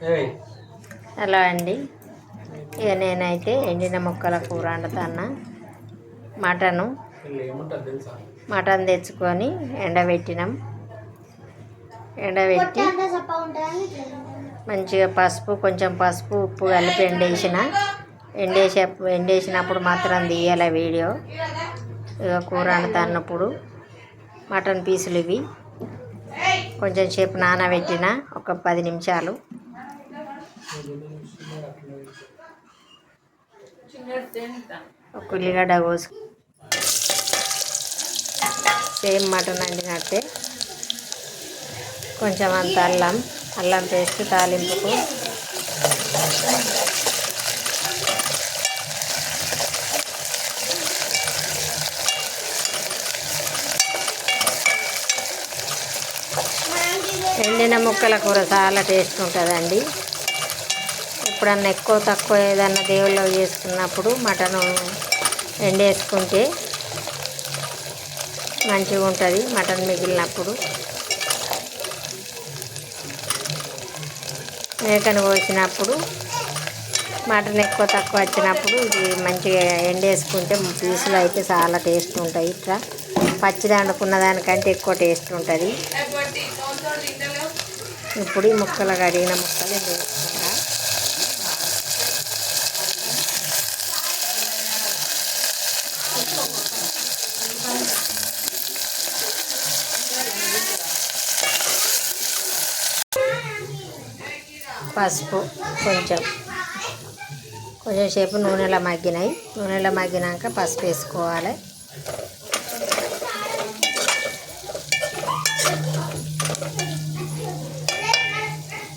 Hello అండి. ఇక నేనైతే ఎండిన ముక్కల కూర వండుతున్నా. మటన్ తెచ్చుకొని ఎండబెట్టి మంచిగా కొంచెం పసుపు ఉప్పు కలిపి ఎండేసినప్పుడు మాత్రం తీయాలి వీడియో. ఇక కూర వండుతున్నప్పుడు మటన్ పీసులు ఇవి కొంచెం సేపు నానబెట్టిన ఒక 10 నిమిషాలు. ఒక ఉల్లిగడ్డ కోసు సేమ్ మటన్ వండినట్టే కొంచెం అంత అల్లం పేస్ట్ తాలింపుకు, ఎండిన ముక్కల కూర చాలా టేస్ట్ ఉంటుందండి. ఎప్పుడన్నా ఎక్కువ తక్కువ ఏదన్నా దేవుళ్ళు చేసుకున్నప్పుడు మటను ఎండేసుకుంటే మంచిగా ఉంటుంది. మటన్ మిగిలినప్పుడు మేకను కోసినప్పుడు మటన్ ఎక్కువ తక్కువ వచ్చినప్పుడు ఇది మంచిగా ఎండేసుకుంటే పీసులు అయితే చాలా టేస్ట్ ఉంటాయి. ఇట్లా పచ్చిది వండుకున్న దానికంటే ఎక్కువ టేస్ట్ ఉంటుంది. ఇప్పుడు ఈ ముక్కలు కడిగిన ముక్కలు వేసుకుంటా. పసుపు కొంచెం సేపు నూనెలో మగ్గినాక పసుపు వేసుకోవాలి.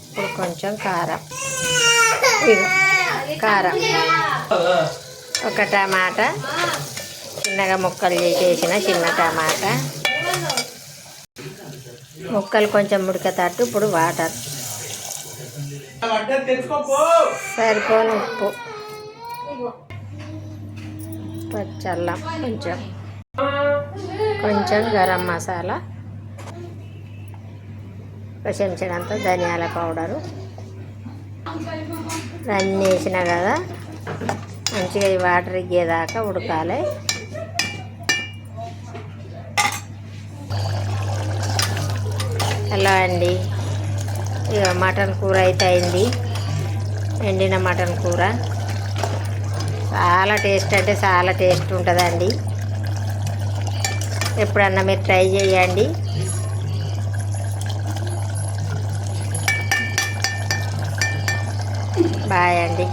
ఇప్పుడు కొంచెం కారం ఒక టమాటా చిన్నగా ముక్కలు చేసేసిన చిన్న టమాటా ముక్కలు కొంచెం ఉడకతట్టు ఇప్పుడు వాటర్ సరిపోని ఉప్పు పచ్చల్లం కొంచెం గరం మసాలా ఒక చెంచడంత ధనియాల పౌడరు అన్నీ వేసిన కదా మంచిగా ఈ వాటర్ ఎగ్గేదాకా ఉడకాలి. హలో అండి. ఇక మటన్ కూర అయితే అయింది. ఎండిన మటన్ కూర చాలా టేస్ట్ అంటే చాలా టేస్ట్ ఉంటుందండి. ఎప్పుడన్నా మీరు ట్రై చేయండి. బాయ్ అండి.